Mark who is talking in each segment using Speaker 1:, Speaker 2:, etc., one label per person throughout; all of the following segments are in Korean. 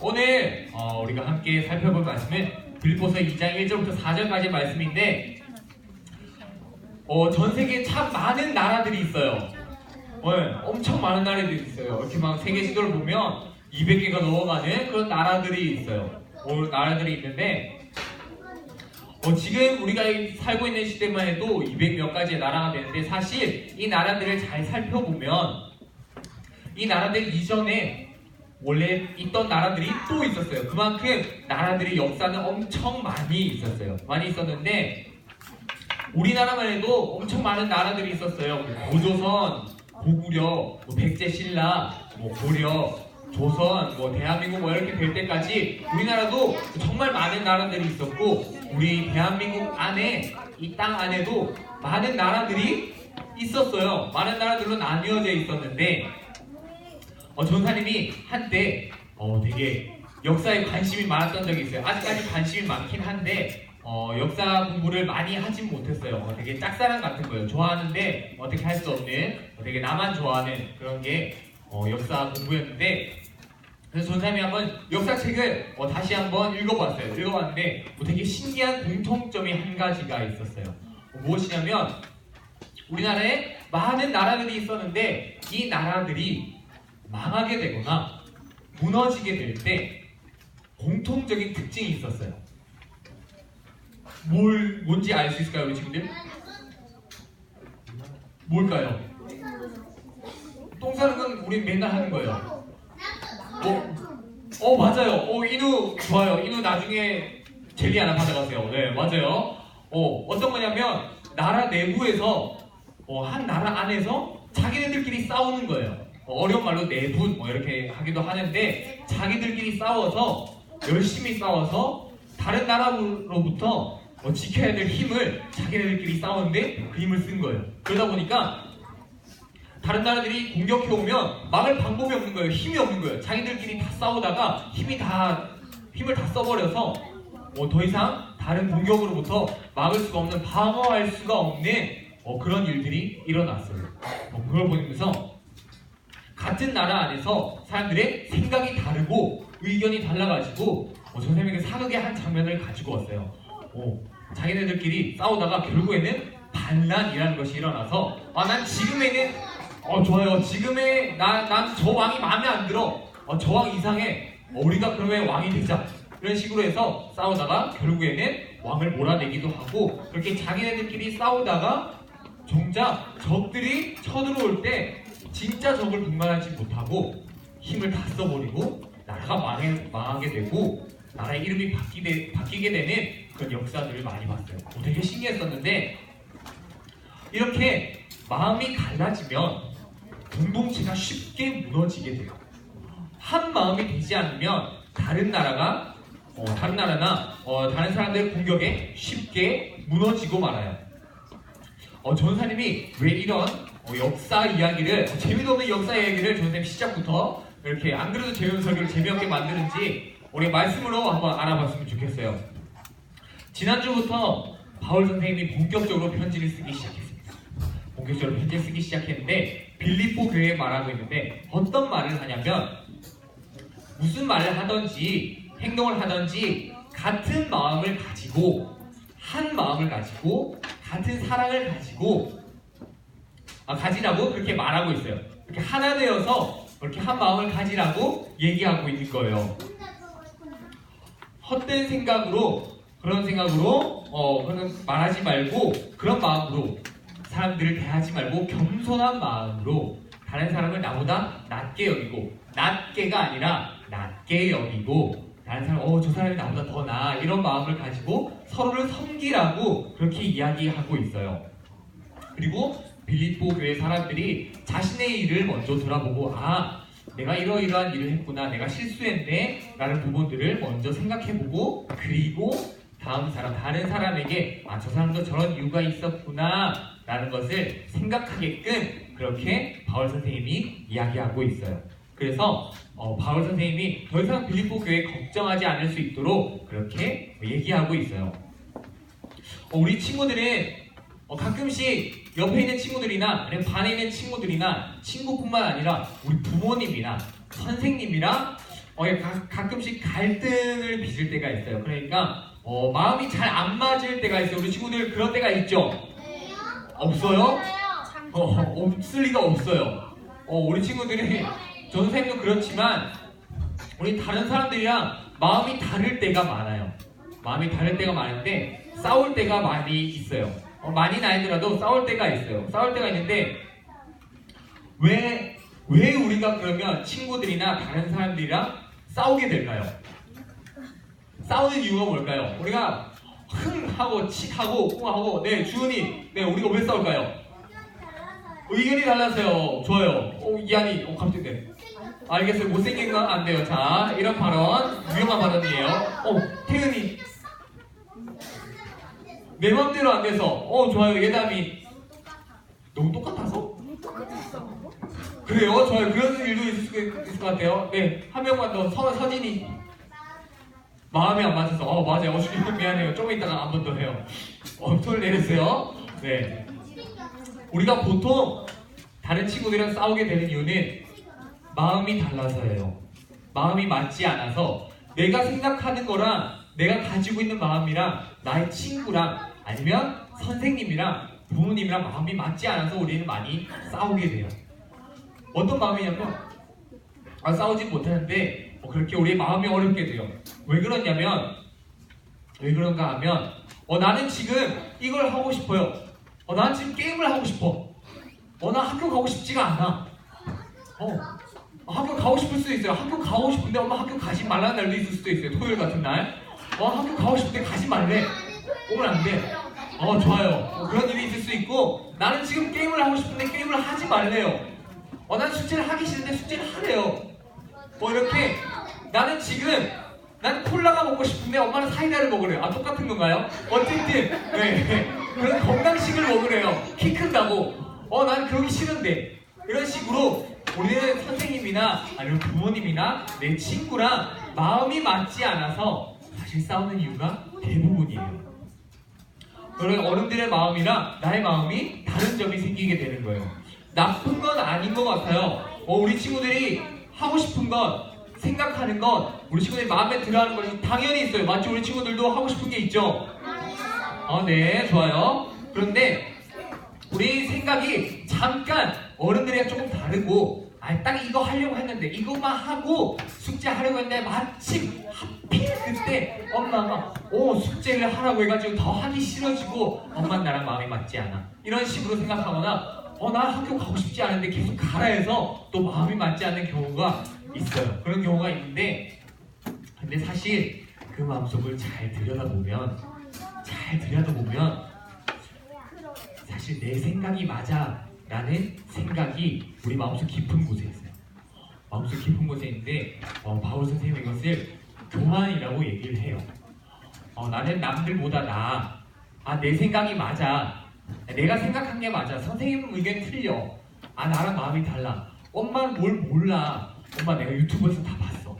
Speaker 1: 오늘 우리가 함께 살펴볼 말씀은 빌립보서 2장 1절부터 4절까지 말씀인데 전 세계에 참 많은 나라들이 있어요. 엄청 많은 나라들이 있어요. 이렇게 막 세계 지도를 보면 200개가 넘어가는 그런 나라들이 있어요. 나라들이 있는데 지금 우리가 살고 있는 시대만 해도 200몇 가지의 나라가 되는데 사실 이 나라들을 잘 살펴보면 이 나라들 이전에 원래 있던 나라들이 또 있었어요. 그만큼 나라들의 역사는 엄청 많이 있었어요. 많이 있었는데 우리나라만 해도 엄청 많은 나라들이 있었어요. 고조선, 고구려, 백제 신라, 고려, 조선, 대한민국 이렇게 될 때까지 우리나라도 정말 많은 나라들이 있었고 우리 대한민국 안에 이 땅 안에도 많은 나라들이 있었어요. 많은 나라들로 나뉘어져 있었는데 전사님이 한때 되게 역사에 관심이 많았던 적이 있어요. 아직까지 관심이 많긴 한데 역사 공부를 많이 하진 못했어요. 되게 짝사랑 같은 거예요. 좋아하는데 어떻게 할 수 없는 되게 나만 좋아하는 그런 게 역사 공부였는데 그래서 전사님이 한번 역사책을 다시 한번 읽어봤어요. 읽어봤는데 되게 신기한 공통점이 한 가지가 있었어요. 무엇이냐면 우리나라에 많은 나라들이 있었는데 이 나라들이 망하게 되거나 무너지게 될 때 공통적인 특징이 있었어요. 뭔지 알 수 있을까요, 우리 친구들? 뭘까요? 똥 싸는 건 우리 맨날 하는 거예요. 맞아요. 인우 좋아요. 인우 나중에 젤리 하나 받아가세요. 네, 맞아요. 어떤 거냐면 나라 내부에서 한 나라 안에서 자기네들끼리 싸우는 거예요. 어려운 말로 내분 이렇게 하기도 하는데 자기들끼리 싸워서 열심히 싸워서 다른 나라로부터 지켜야 될 힘을 자기네들끼리 싸우는데 그 힘을 쓴 거예요. 그러다 보니까 다른 나라들이 공격해오면 막을 방법이 없는 거예요. 힘이 없는 거예요. 자기들끼리 다 싸우다가 힘을 다 써버려서 더 이상 다른 공격으로부터 막을 수가 없는, 방어할 수가 없는 그런 일들이 일어났어요. 그걸 보면서 같은 나라 안에서 사람들의 생각이 다르고 의견이 달라가지고 선생님에게 사극의 한 장면을 가지고 왔어요. 자기네들끼리 싸우다가 결국에는 반란이라는 것이 일어나서 난 지금에는 좋아요. 지금의 난 저 왕이 마음에 안 들어. 저 왕 이상해. 우리가 그러면 왕이 되자. 이런 식으로 해서 싸우다가 결국에는 왕을 몰아내기도 하고 그렇게 자기네들끼리 싸우다가 정작 적들이 쳐들어올 때 진짜 적을 분간하지 못하고 힘을 다 써버리고 나라가 망하게 되고 나라의 이름이 바뀌게 되는 그런 역사들을 많이 봤어요. 되게 신기했었는데 이렇게 마음이 달라지면 공동체가 쉽게 무너지게 돼요. 한 마음이 되지 않으면 다른 나라나 다른 사람들의 공격에 쉽게 무너지고 말아요. 전사님이 왜 이런 역사 이야기를, 재미도 없는 역사 이야기를 전사님 시작부터 이렇게 안 그래도 재미없는 설교를 재미없게 만드는지 우리 말씀으로 한번 알아봤으면 좋겠어요. 지난주부터 바울 선생님이 본격적으로 편지를 쓰기 시작했습니다. 본격적으로 편지를 쓰기 시작했는데 빌립보 교회에 말하고 있는데 어떤 말을 하냐면 무슨 말을 하든지 행동을 하든지 같은 마음을 가지고 한 마음을 가지고 같은 사랑을 가지라고 그렇게 말하고 있어요. 이렇게 하나 되어서 이렇게 한 마음을 가지라고 얘기하고 있는 거예요. 헛된 생각으로 그런 말하지 말고 그런 마음으로 사람들을 대하지 말고 겸손한 마음으로 다른 사람을 나보다 낮게 여기고 낮게가 아니라 낮게 여기고 다른 사람 저 사람이 나보다 더 나아 이런 마음을 가지고 서로를 섬기라고 그렇게 이야기하고 있어요. 그리고 빌립보 교회 사람들이 자신의 일을 먼저 돌아보고 내가 이러이러한 일을 했구나, 내가 실수했네 라는 부분들을 먼저 생각해보고 그리고 다른 사람에게 저 사람도 저런 이유가 있었구나 라는 것을 생각하게끔 그렇게 바울 선생님이 이야기하고 있어요. 그래서 바울 선생님이 더 이상 빌립보 교회에 걱정하지 않을 수 있도록 그렇게 얘기하고 있어요. 우리 친구들은 가끔씩 옆에 있는 친구들이나 아니면 반에 있는 친구들이나 친구뿐만 아니라 우리 부모님이나 선생님이랑 가끔씩 갈등을 빚을 때가 있어요. 그러니까 마음이 잘 안 맞을 때가 있어요. 우리 친구들 그런 때가 있죠? 없어요? 없을 리가 없어요. 우리 친구들이 전 선생님도 그렇지만 우리 다른 사람들이랑 마음이 다를 때가 많아요. 마음이 다를 때가 많은데 싸울 때가 많이 있어요. 많이는 아니더라도 싸울 때가 있어요. 싸울 때가 있는데 왜 우리가 그러면 친구들이나 다른 사람들이랑 싸우게 될까요? 싸우는 이유가 뭘까요? 우리가 흥하고 칙하고 꿍하고 네 주은이 네 우리가 왜 싸울까요? 의견이 달라서요. 좋아요. 이한이 갑자기 네. 알겠어요. 못생긴 건 안 돼요. 자 이런 발언 위험한 발언이에요. 태은이 내 맘대로 안 돼서 좋아요. 예담이 너무 똑같아서? 그래요? 좋아요. 그런 일도 있을 것 같아요. 네, 한 명만 더 서진이 마음이 안 맞아서 맞아요. 주님 미안해요. 좀 이따가 한 번 더 해요. 손을 내렸어요. 네, 우리가 보통 다른 친구들이랑 싸우게 되는 이유는 마음이 달라서예요. 마음이 맞지 않아서 내가 생각하는 거랑 내가 가지고 있는 마음이랑 나의 친구랑 아니면 선생님이랑 부모님이랑 마음이 맞지 않아서 우리는 많이 싸우게 돼요. 어떤 마음이냐면 싸우지 못하는데 그렇게 우리의 마음이 어렵게 돼요. 왜 그러냐면 왜 그런가 하면 나는 지금 이걸 하고 싶어요. 나는 지금 게임을 하고 싶어. 나 학교 가고 싶지가 않아. 학교 가고 싶을 수도 있어요. 학교 가고 싶은데 엄마 학교 가지 말라는 날도 있을 수도 있어요. 토요일 같은 날 학교 가고 싶은데 가지 말래. 오면 안 돼. 좋아요. 그런 일이 있을 수 있고 나는 지금 게임을 하고 싶은데 게임을 하지 말래요. 난 숙제를 하기 싫은데 숙제를 하래요. 이렇게 난 콜라가 먹고 싶은데 엄마는 사이다를 먹으래요. 똑같은 건가요? 어쨌든 네. 그런 건강식을 먹으래요. 키 큰다고. 나는 그러기 싫은데. 이런 식으로 우리는 선생님이나 아니면 부모님이나 내 친구랑 마음이 맞지 않아서 사실 싸우는 이유가 대부분이에요. 그런 어른들의 마음이랑 나의 마음이 다른 점이 생기게 되는 거예요. 나쁜 건 아닌 것 같아요. 우리 친구들이 하고 싶은 것, 생각하는 것, 우리 친구들이 마음에 들어하는 것 당연히 있어요. 맞죠? 우리 친구들도 하고 싶은 게 있죠? 네, 좋아요. 그런데 우리 생각이 잠깐 어른들이랑 조금 다르고 딱 이거 하려고 했는데 이것만 하고 숙제하려고 했는데 마침 하필 그때 엄마가 숙제를 하라고 해가지고 더 하기 싫어지고 엄마는 나랑 마음이 맞지 않아. 이런 식으로 생각하거나 나 학교 가고 싶지 않은데 계속 가라 해서 또 마음이 맞지 않는 경우가 있어요. 그런 경우가 있는데 근데 사실 그 마음속을 잘 들여다보면 사실 내 생각이 맞아 라는 생각이 우리 마음속 깊은 곳에 있어요. 마음속 깊은 곳에 있는데 바울 선생님은 이것을 교만이라고 얘기를 해요. 나는 남들보다 나아. 내 생각이 맞아. 내가 생각한 게 맞아. 선생님 의견 틀려. 나랑 마음이 달라. 엄마는 뭘 몰라. 엄마 내가 유튜브에서 다 봤어.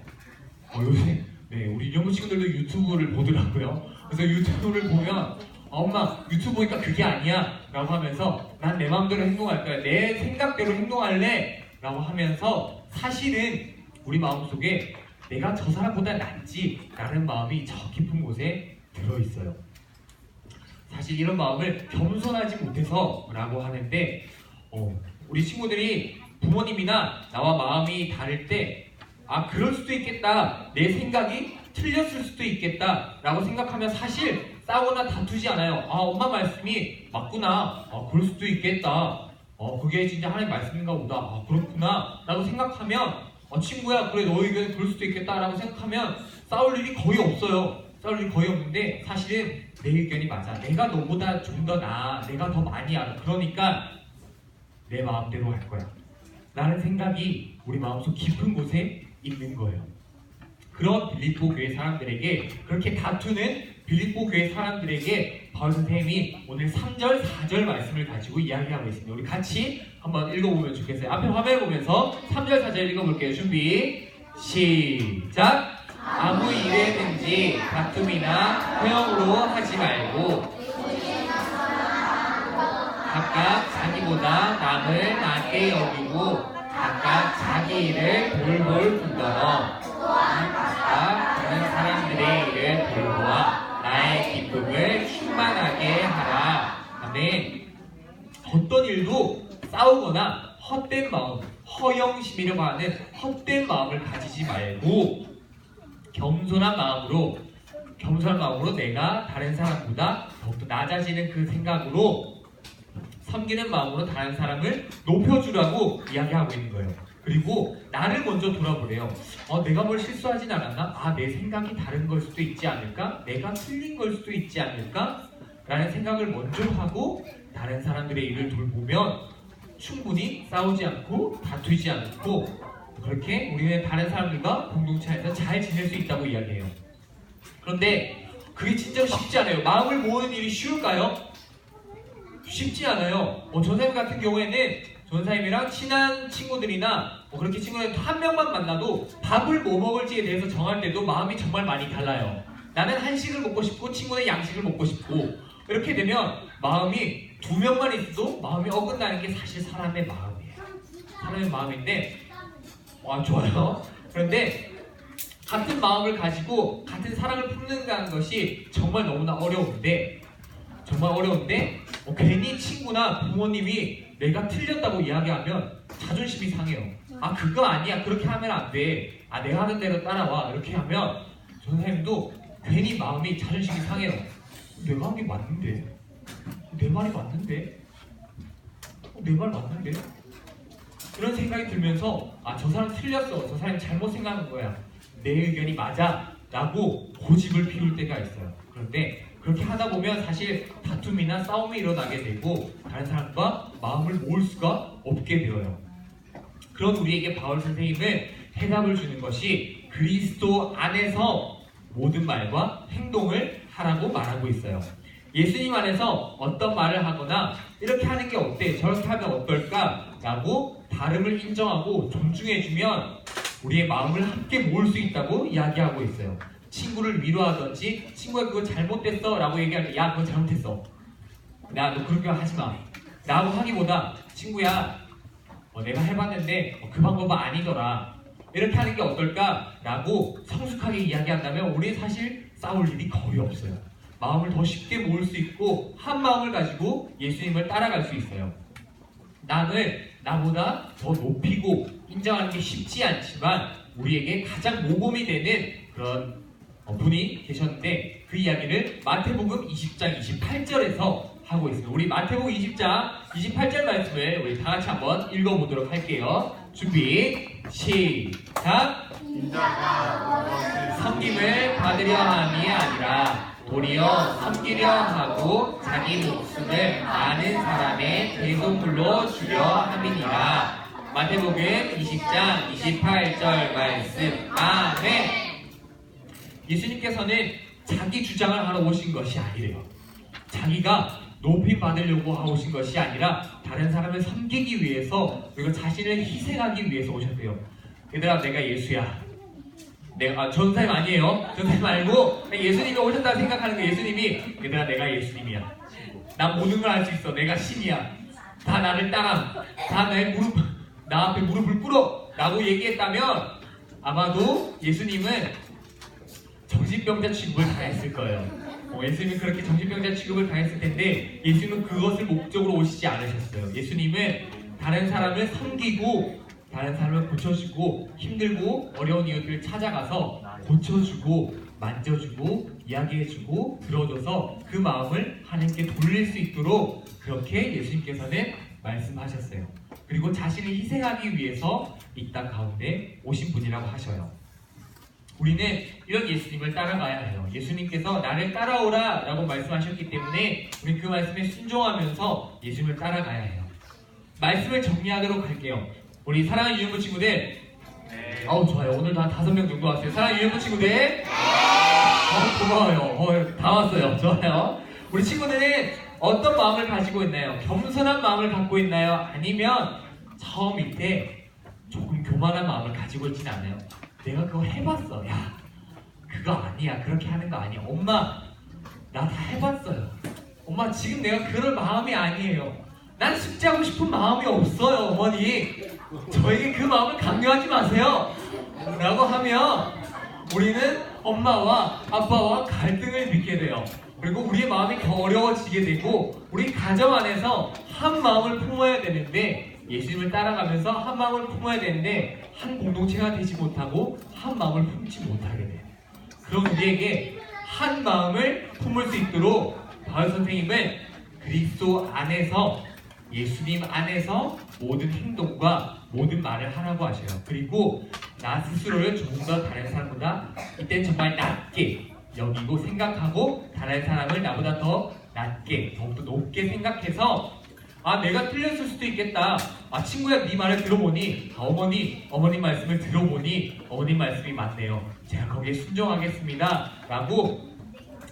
Speaker 1: 요새 네 우리 영어 친구들도 유튜브를 보더라고요. 그래서 유튜브를 보면 엄마 유튜브 보니까 그게 아니야 라고 하면서 난 내 마음대로 행동할 거야. 내 생각대로 행동할래 라고 하면서 사실은 우리 마음속에 내가 저 사람보다 낫지 라는 마음이 저 깊은 곳에 들어있어요. 사실 이런 마음을 겸손하지 못해서 라고 하는데 우리 친구들이 부모님이나 나와 마음이 다를 때 그럴 수도 있겠다. 내 생각이 틀렸을 수도 있겠다 라고 생각하면 사실 싸우거나 다투지 않아요. 엄마 말씀이 맞구나. 그럴 수도 있겠다. 그게 진짜 하나님 말씀인가 보다. 그렇구나 라고 생각하면 친구야 그래 너 의견 그럴 수도 있겠다 라고 생각하면 싸울 일이 거의 없어요. 싸울 일이 거의 없는데 사실은 내 의견이 맞아. 내가 너보다 좀 더 나아. 내가 더 많이 알아. 그러니까 내 마음대로 할 거야 라는 생각이 우리 마음속 깊은 곳에 있는 거예요. 그런 빌립보 교회 사람들에게 그렇게 다투는 빌립보 교회 사람들에게 바울 선생님이 오늘 3절, 4절 말씀을 가지고 이야기하고 있습니다. 우리 같이 한번 읽어보면 좋겠어요. 앞에 화면을 보면서 3절, 4절 읽어볼게요. 준비 시작. 아무 일에든지 다툼이나 회영으로 하지 말고 각각 자기보다 남을 낮게 여기고 각각 자기 일을 돌볼 뿐더러 다른 사람들의 일을 돌보아 나의 기쁨을 충만하게 하라. 아멘. 어떤 일도 싸우거나 헛된 마음, 허영심이라고 하는 헛된 마음을 가지지 말고 겸손한 마음으로 내가 다른 사람보다 더욱더 낮아지는 그 생각으로 섬기는 마음으로 다른 사람을 높여주라고 이야기하고 있는 거예요. 그리고 나를 먼저 돌아보래요. 내가 뭘 실수하진 않았나? 내 생각이 다른 걸 수도 있지 않을까? 내가 틀린 걸 수도 있지 않을까? 라는 생각을 먼저 하고 다른 사람들의 일을 돌보면 충분히 싸우지 않고 다투지 않고 그렇게 우리는 다른 사람들과 공동체 안에서 잘 지낼 수 있다고 이야기해요. 그런데 그게 진짜 쉽지 않아요. 마음을 모으는 일이 쉬울까요? 쉽지 않아요. 전사님 같은 경우에는 전사님이랑 친한 친구들이나 그렇게 친구들 한 명만 만나도 밥을 뭐 먹을지에 대해서 정할 때도 마음이 정말 많이 달라요. 나는 한식을 먹고 싶고 친구는 양식을 먹고 싶고 이렇게 되면 마음이 두 명만 있어도 마음이 어긋나는 게 사실 사람의 마음이에요. 사람의 마음인데 좋아요. 그런데 같은 마음을 가지고 같은 사랑을 품는다는 것이 정말 너무나 어려운데 괜히 친구나 부모님이 내가 틀렸다고 이야기하면 자존심이 상해요. 그거 아니야. 그렇게 하면 안 돼. 내가 하는 대로 따라와. 이렇게 하면 선생님도 괜히 마음이 자존심이 상해요. 내가 한 게 맞는데? 내 말이 맞는데? 내 말 맞는데? 이런 생각이 들면서 저 사람 틀렸어. 저 사람이 잘못 생각한 거야. 내 의견이 맞아. 라고 고집을 피울 때가 있어요. 그런데 그렇게 하다 보면 사실 다툼이나 싸움이 일어나게 되고 다른 사람과 마음을 모을 수가 없게 되어요. 그런 우리에게 바울 선생님은 해답을 주는 것이 그리스도 안에서 모든 말과 행동을 하라고 말하고 있어요. 예수님 안에서 어떤 말을 하거나 이렇게 하는 게 어때? 저렇게 하면 어떨까? 라고 다름을 인정하고 존중해주면 우리의 마음을 함께 모을 수 있다고 이야기하고 있어요. 친구를 위로하든지 친구가 그거 잘못됐어 라고 얘기하면 야 그거 잘못했어. 야 너 그렇게 하지 마. 라고 하기보다 친구야 내가 해봤는데 그 방법은 아니더라. 이렇게 하는 게 어떨까? 라고 성숙하게 이야기한다면 우리는 사실 싸울 일이 거의 없어요. 마음을 더 쉽게 모을 수 있고 한 마음을 가지고 예수님을 따라갈 수 있어요. 남을 나보다 더 높이고 인정하는 게 쉽지 않지만 우리에게 가장 모범이 되는 그런 분이 계셨는데 그 이야기를 마태복음 20장 28절에서 하고 있습니다. 우리 마태복음 20장 28절 말씀을 우리 다 같이 한번 읽어보도록 할게요. 준비 시작. 인자가 섬김을 받으려 함이 아니라 도리어 섬기려 하고 자기 목숨을 많은 사람의 대속물로 주려 함이니라. 마태복음 20장 28절 말씀. 아멘. 예수님께서는 자기 주장을 하러 오신 것이 아니래요. 자기가 높임 받으려고 오신 것이 아니라 다른 사람을 섬기기 위해서 그리고 자신을 희생하기 위해서 오셨대요. 얘들아 내가 예수야. 내가 전사님 아니에요. 전사님 말고 예수님이 오셨다고 생각하는 거. 예수님이 얘들아 내가 예수님이야. 난 모든 걸 할 수 있어. 내가 신이야. 다 나를 따라. 다 나 앞에 무릎을 꿇어. 라고 얘기했다면 아마도 예수님은 정신병자 취급을 당했을 거예요. 예수님은 그렇게 정신병자 취급을 당했을 텐데 예수님은 그것을 목적으로 오시지 않으셨어요. 예수님은 다른 사람을 섬기고 다른 사람을 고쳐주고 힘들고 어려운 이웃들을 찾아가서 고쳐주고 만져주고 이야기해주고 들어줘서 그 마음을 하나님께 돌릴 수 있도록 그렇게 예수님께서는 말씀하셨어요. 그리고 자신을 희생하기 위해서 이 땅 가운데 오신 분이라고 하셔요. 우리는 이런 예수님을 따라가야 해요. 예수님께서 나를 따라오라 라고 말씀하셨기 때문에 우리 그 말씀에 순종하면서 예수님을 따라가야 해요. 말씀을 정리하도록 할게요. 우리 사랑하는 유년부 친구들, 좋아요. 오늘도 한 5명 정도 왔어요. 사랑하는 유년부 친구들, 고마워요. 다 왔어요. 좋아요. 우리 친구들은 어떤 마음을 가지고 있나요? 겸손한 마음을 갖고 있나요? 아니면 처음일 때 조금 교만한 마음을 가지고 있지는 않아요? 내가 그거 해봤어. 야, 그거 아니야. 그렇게 하는 거 아니야. 엄마, 나 다 해봤어요. 엄마, 지금 내가 그럴 마음이 아니에요. 난 숙제하고 싶은 마음이 없어요, 어머니. 저에게 그 마음을 강요하지 마세요. 라고 하면 우리는 엄마와 아빠와 갈등을 빚게 돼요. 그리고 우리의 마음이 더 어려워지게 되고 우리 가정 안에서 한 마음을 품어야 되는데 예수님을 따라가면서 한 마음을 품어야 되는데 한 공동체가 되지 못하고 한 마음을 품지 못하게 돼요. 그럼 우리에게 한 마음을 품을 수 있도록 바울 선생님은 그리스도 안에서 예수님 안에서 모든 행동과 모든 말을 하라고 하셔요. 그리고 나 스스로를 조금 더 다른 사람보다 이땐 정말 낮게 여기고 생각하고 다른 사람을 나보다 더 낮게 더욱더 높게 생각해서 내가 틀렸을 수도 있겠다. 친구야 네 말을 들어보니 어머님 말씀을 들어보니 어머님 말씀이 맞네요. 제가 거기에 순종하겠습니다 라고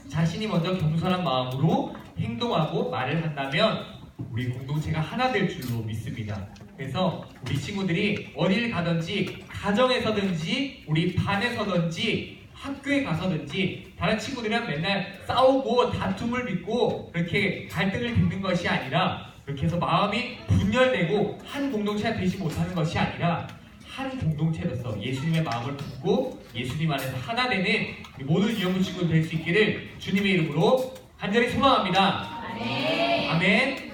Speaker 1: 자신이 먼저 겸손한 마음으로 행동하고 말을 한다면 우리 공동체가 하나 될 줄로 믿습니다. 그래서 우리 친구들이 어딜 가든지 가정에서든지 우리 반에서든지 학교에 가서든지 다른 친구들이랑 맨날 싸우고 다툼을 빚고 그렇게 갈등을 빚는 것이 아니라 그렇게 해서 마음이 분열되고 한 공동체가 되지 못하는 것이 아니라 한 공동체로서 예수님의 마음을 품고 예수님 안에서 하나 되는 모든 이영구 친구들 될 수 있기를 주님의 이름으로 간절히 소망합니다. 아멘.